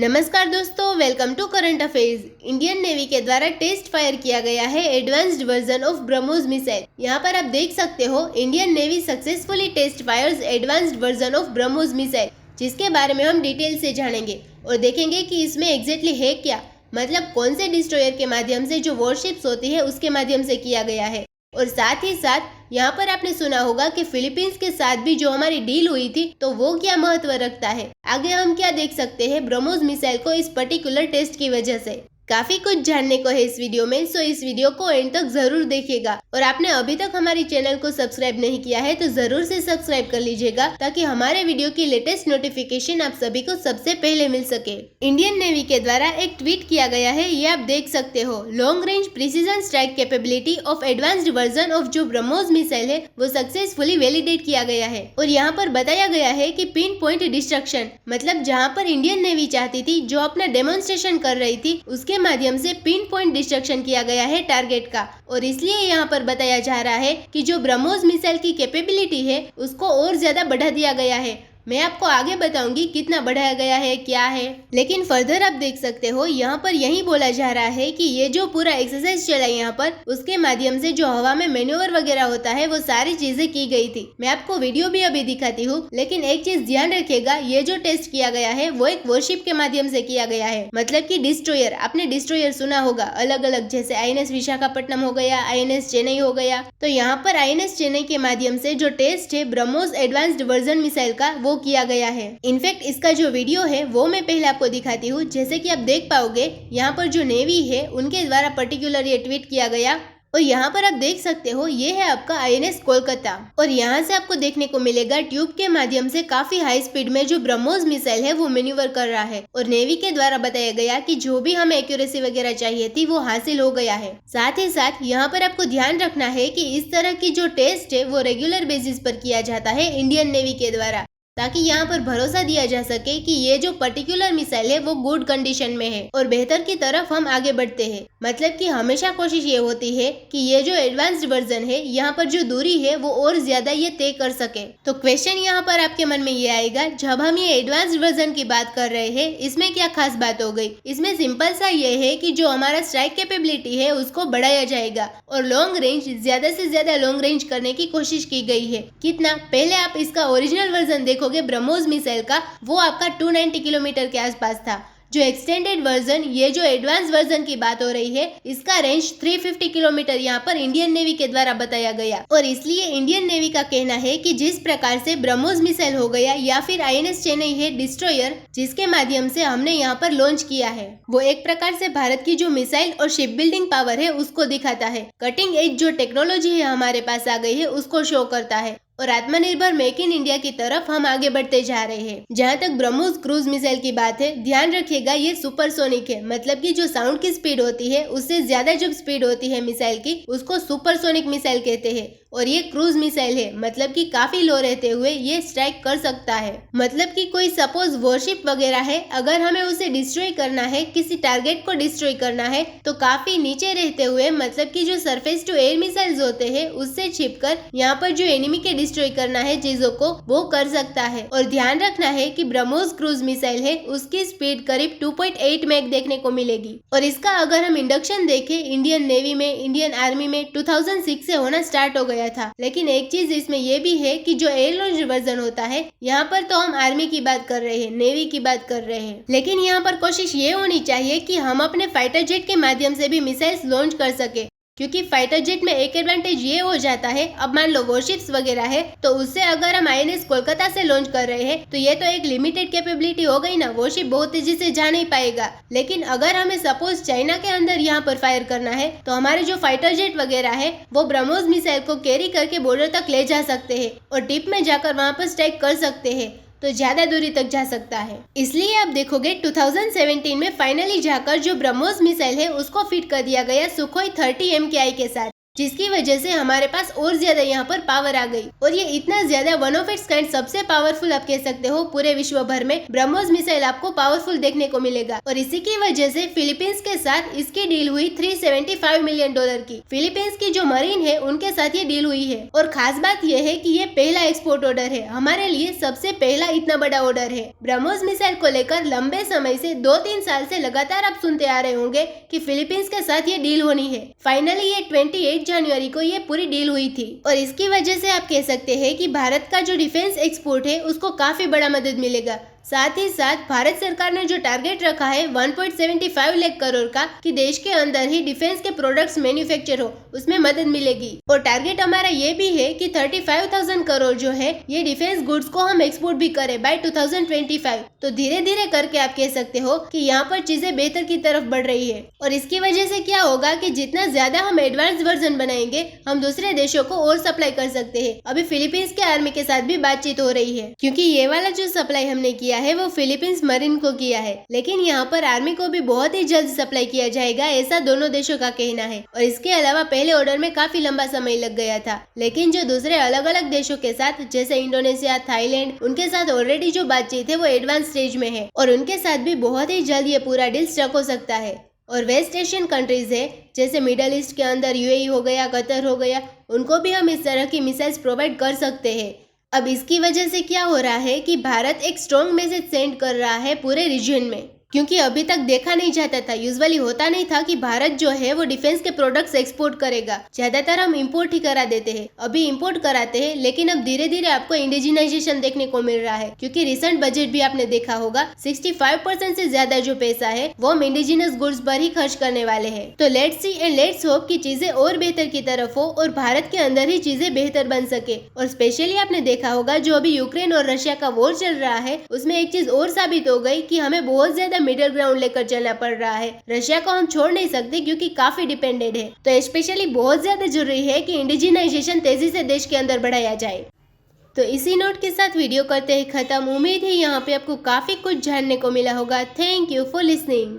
नमस्कार दोस्तों, welcome to current affairs. Indian navy के द्वारा टेस्ट फायर किया गया है advanced version of BrahMos missile. यहाँ पर आप देख सकते हो Indian navy successfully test fires advanced version of BrahMos missile, जिसके बारे में हम डिटेल से जानेंगे और देखेंगे कि इसमें एग्जैक्टली है क्या, मतलब कौन से डिस्ट्रॉयर के माध्यम से जो वॉरशिप्स होती है उसके माध्यम से किया गया है। और साथ ही साथ यहाँ पर आपने सुना होगा कि फिलीपींस के साथ भी जो हमारी डील हुई थी तो वो क्या महत्व रखता है। आगे हम क्या देख सकते हैं ब्रह्मोस मिसाइल को इस पर्टिकुलर टेस्ट की वजह से। काफी कुछ जानने को है इस वीडियो में, सो इस वीडियो को एंड तक जरूर देखिएगा। और आपने अभी तक हमारी चैनल को सब्सक्राइब नहीं किया है तो जरूर से सब्सक्राइब कर लीजिएगा, ताकि हमारे वीडियो की लेटेस्ट नोटिफिकेशन आप सभी को सबसे पहले मिल सके। इंडियन नेवी के द्वारा एक ट्वीट किया गया है, ये आप देख सकते हो। Long range precision strike capability of advanced version of जो ब्रह्मोस मिसाइल है वो सक्सेसफुली वैलिडेट किया गया है। और यहाँ पर बताया गया है कि पिन पॉइंट डिस्ट्रक्शन, मतलब जहाँ पर इंडियन नेवी चाहती थी जो अपना डेमोन्स्ट्रेशन कर रही थी उसके माध्यम से पिन पॉइंट डिस्ट्रक्शन किया गया है टारगेट का। और इसलिए यहाँ पर बताया जा रहा है कि जो ब्रह्मोस मिसाइल की कैपेबिलिटी है उसको और ज्यादा बढ़ा दिया गया है। मैं आपको आगे बताऊंगी कितना बढ़ाया गया है, क्या है। लेकिन फर्दर आप देख सकते हो यहाँ पर यही बोला जा रहा है कि ये जो पूरा एक्सरसाइज चला यहाँ पर उसके माध्यम से जो हवा में मैन्यूवर वगैरह होता है वो सारी चीजें की गई थी। मैं आपको वीडियो भी अभी दिखाती हूँ, लेकिन एक चीज ध्यान रखिएगा, ये जो टेस्ट किया गया है वो एक वॉरशिप के माध्यम से किया गया है, मतलब की डिस्ट्रॉयर। आपने डिस्ट्रॉयर सुना होगा अलग अलग, जैसे INS विशाखापट्टनम हो गया, INS चेन्नई हो गया। तो यहाँ पर INS चेन्नई के माध्यम से जो टेस्ट है ब्रह्मोस एडवांस्ड वर्जन मिसाइल का वो किया गया है। इनफैक्ट इसका जो वीडियो है वो मैं पहले आपको दिखाती हूँ। जैसे कि आप देख पाओगे यहाँ पर जो नेवी है उनके द्वारा पर्टिकुलर ये ट्वीट किया गया। और यहाँ पर आप देख सकते हो ये है आपका INS कोलकाता। और यहाँ से आपको देखने को मिलेगा ट्यूब के माध्यम से काफी हाई स्पीड में जो ब्रह्मोस मिसाइल है वो मैन्यूवर कर रहा है। और नेवी के द्वारा बताया गया कि जो भी हमें एक्यूरेसी वगैरह चाहिए थी वो हासिल हो गया है। साथ ही साथ यहाँ पर आपको ध्यान रखना है कि इस तरह की जो टेस्ट है वो रेगुलर बेसिस पर किया जाता है इंडियन नेवी के द्वारा, ताकि यहाँ पर भरोसा दिया जा सके कि ये जो पर्टिकुलर मिसाइल है वो गुड कंडीशन में है और बेहतर की तरफ हम आगे बढ़ते हैं। मतलब कि हमेशा कोशिश ये होती है कि ये जो एडवांस्ड वर्जन है यहाँ पर जो दूरी है वो और ज्यादा ये तय कर सके। तो क्वेश्चन यहाँ पर आपके मन में ये आएगा, जब हम ये एडवांस्ड वर्जन की बात कर रहे हैं इसमें क्या खास बात हो गई। इसमें सिंपल सा ये है कि जो हमारा स्ट्राइक कैपेबिलिटी है उसको बढ़ाया जाएगा और लॉन्ग रेंज ज्यादा से ज्यादा लॉन्ग रेंज करने की कोशिश की गई है। कितना, पहले आप इसका ओरिजिनल वर्जन देखो ब्रह्मोस मिसाइल का, वो आपका 290 किलोमीटर के आसपास था। जो एक्सटेंडेड वर्जन, ये जो एडवांस वर्जन की बात हो रही है, इसका रेंज 350 किलोमीटर यहाँ पर इंडियन नेवी के द्वारा बताया गया। और इसलिए इंडियन नेवी का कहना है कि जिस प्रकार से ब्रह्मोस मिसाइल हो गया या फिर INS चेन्नई है डिस्ट्रॉयर, जिसके माध्यम से हमने यहाँ पर लॉन्च किया है, वो एक प्रकार से भारत की जो मिसाइल और शिप बिल्डिंग पावर है उसको दिखाता है। कटिंग एज जो टेक्नोलॉजी है हमारे पास आ गई है उसको शो करता है और आत्मनिर्भर मेक इन इंडिया की तरफ हम आगे बढ़ते जा रहे हैं। जहाँ तक ब्रह्मोस क्रूज मिसाइल की बात है, ध्यान रखिएगा ये सुपरसोनिक है, मतलब कि जो साउंड की स्पीड होती है उससे ज्यादा जब स्पीड होती है मिसाइल की उसको सुपरसोनिक मिसाइल कहते हैं। और ये क्रूज मिसाइल है, मतलब कि काफी लो रहते हुए ये स्ट्राइक कर सकता है। मतलब कि कोई सपोज वॉरशिप वगैरह है, अगर हमें उसे डिस्ट्रॉय करना है, किसी टारगेट को डिस्ट्रॉय करना है, तो काफी नीचे रहते हुए, मतलब कि जो सरफेस टू एयर मिसाइल्स होते हैं उससे छिपकर यहाँ पर जो एनिमी के डिस्ट्रॉय करना है चीजों को वो कर सकता है। और ध्यान रखना है कि ब्रह्मोस क्रूज मिसाइल है उसकी स्पीड करीब 2.8 मैक देखने को मिलेगी। और इसका अगर हम इंडक्शन देखें इंडियन नेवी में, इंडियन आर्मी में 2006 से होना स्टार्ट हो गया था। लेकिन एक चीज इसमें यह भी है कि जो एयर लॉन्च वर्जन होता है, यहाँ पर तो हम आर्मी की बात कर रहे हैं, नेवी की बात कर रहे हैं, लेकिन यहाँ पर कोशिश ये होनी चाहिए कि हम अपने फाइटर जेट के माध्यम से भी मिसाइल्स लॉन्च कर सके। क्योंकि फाइटर जेट में एक एडवांटेज ये हो जाता है, अब मान लो वॉरशिप्स वगैरह है तो उससे अगर हम INS कोलकाता से लॉन्च कर रहे हैं तो ये तो एक लिमिटेड कैपेबिलिटी हो गई ना, वॉरशिप बहुत तेजी से जा नहीं पाएगा। लेकिन अगर हमें सपोज चाइना के अंदर यहाँ पर फायर करना है तो हमारे जो फाइटर जेट वगैरह है वो ब्रह्मोस मिसाइल को कैरी करके बॉर्डर तक ले जा सकते हैं और टिप में जाकर वहाँ पर स्ट्राइक कर सकते हैं, तो ज्यादा दूरी तक जा सकता है। इसलिए आप देखोगे 2017 में फाइनली जाकर जो ब्रह्मोस मिसाइल है उसको फिट कर दिया गया सुखोई 30 MKI के साथ। जिसकी वजह से हमारे पास और ज्यादा यहाँ पर पावर आ गई। और ये इतना ज्यादा वन ऑफ इट्स काइंड सबसे पावरफुल आप कह सकते हो पूरे विश्व भर में ब्रह्मोस मिसाइल आपको पावरफुल देखने को मिलेगा। और इसी की वजह से फिलीपींस के साथ इसकी डील हुई $375 मिलियन की। फिलीपींस की जो मरीन है उनके साथ ये डील हुई है। और खास बात यह है कि ये पहला एक्सपोर्ट ऑर्डर है, हमारे लिए सबसे पहला इतना बड़ा ऑर्डर है। ब्रह्मोस मिसाइल को लेकर लंबे समय से 2-3 साल से लगातार आप सुनते आ रहे होंगे कि फिलीपींस के साथ ये डील होनी है। फाइनली ये 28 जनवरी को ये पूरी डील हुई थी। और इसकी वजह से आप कह सकते हैं कि भारत का जो डिफेंस एक्सपोर्ट है उसको काफी बड़ा मदद मिलेगा। साथ ही साथ भारत सरकार ने जो टारगेट रखा है 1.75 लाख करोड़ का कि देश के अंदर ही डिफेंस के प्रोडक्ट्स मैन्युफैक्चर हो, उसमें मदद मिलेगी। और टारगेट हमारा ये भी है कि 35,000 करोड़ जो है ये डिफेंस गुड्स को हम एक्सपोर्ट भी करें बाय 2025। तो धीरे धीरे करके आप कह सकते हो कि यहाँ पर चीजें बेहतर की तरफ बढ़ रही है। और इसकी वजह से क्या होगा कि जितना ज्यादा हम एडवांस वर्जन बनाएंगे हम दूसरे देशों को और सप्लाई कर सकते हैं। अभी फिलीपींस के आर्मी के साथ भी बातचीत हो रही है, क्योंकि ये वाला जो सप्लाई हमने किया है वो फिलीपींस मरीन को किया है, लेकिन यहाँ पर आर्मी को भी बहुत ही जल्द सप्लाई किया जाएगा, ऐसा दोनों देशों का कहना है। और इसके अलावा पहले ऑर्डर में काफी लंबा समय लग गया था, लेकिन जो दूसरे अलग अलग देशों के साथ जैसे इंडोनेशिया, थाईलैंड, उनके साथ ऑलरेडी जो बातचीत है वो एडवांस स्टेज में है और उनके साथ भी बहुत ही जल्द ये पूरा डील स्ट्रक हो सकता है। और वेस्ट एशियन कंट्रीज है जैसे मिडल ईस्ट के अंदर यूएई हो गया, कतर हो गया, उनको भी हम इस तरह की मिसाइल्स प्रोवाइड कर सकते हैं। अब इसकी वजह से क्या हो रहा है कि भारत एक स्ट्रॉन्ग मैसेज सेंड कर रहा है पूरे रीजन में, क्योंकि अभी तक देखा नहीं जाता था, यूजुअली होता नहीं था कि भारत जो है वो डिफेंस के प्रोडक्ट्स एक्सपोर्ट करेगा। ज्यादातर हम इंपोर्ट ही करा देते हैं, अभी इंपोर्ट कराते हैं, लेकिन अब धीरे धीरे आपको इंडिजिनाइजेशन देखने को मिल रहा है, क्योंकि रिसेंट बजट भी आपने देखा होगा 65% से ज्यादा जो पैसा है वो हम इंडिजिनस गुड्स पर ही खर्च करने वाले हैं। तो let's see and let's hope कि चीजें और बेहतर की तरफ हो और भारत के अंदर ही चीजें बेहतर बन सके। और स्पेशली आपने देखा होगा जो अभी यूक्रेन और रशिया का वॉर चल रहा है उसमें एक चीज और साबित हो गई कि हमें बहुत ज्यादा मिडिल ग्राउंड लेकर चलना पड़ रहा है। रशिया को हम छोड़ नहीं सकते क्योंकि काफी डिपेंडेंट है। तो स्पेशली बहुत ज्यादा जरूरी है कि इंडिजिनाइजेशन तेजी से देश के अंदर बढ़ाया जाए। तो इसी नोट के साथ वीडियो करते हैं खत्म। उम्मीद है यहाँ पे आपको काफी कुछ जानने को मिला होगा। Thank you for listening.